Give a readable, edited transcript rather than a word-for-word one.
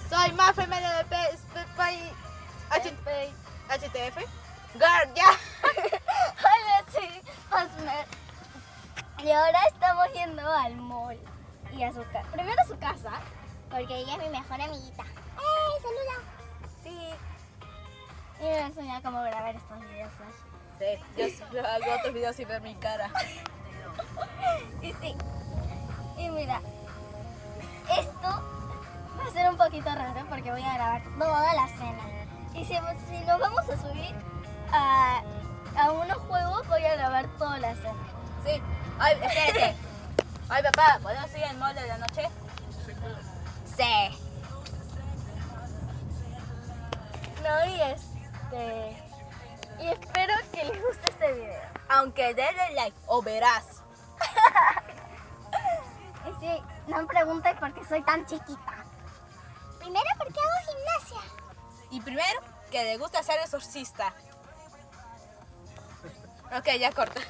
Soy más femenino de spedpaint. HTF. Girl, ya. Hola, soy Osmer. Y ahora estamos yendo al mall. Y a su casa. Primero a su casa, porque ella es mi mejor amiguita. ¡Ey, saluda! Sí. Y me va a enseñar cómo grabar estos videos. Sí, yo hago otros videos sin ver mi cara. Y sí. Y mira, esto va a ser un poquito raro porque voy a grabar toda la cena. Y si nos vamos a subir a unos juegos, voy a grabar toda la cena. Sí. Ay, espérate. Ay, papá, ¿podemos ir al mall de la noche? Sí. No, y espero que les guste este video. Aunque denle like o verás. Y sí, no me pregunten por qué soy tan chiquita. Primero porque hago gimnasia. Y primero, que le gusta ser exorcista. Ok, ya corta.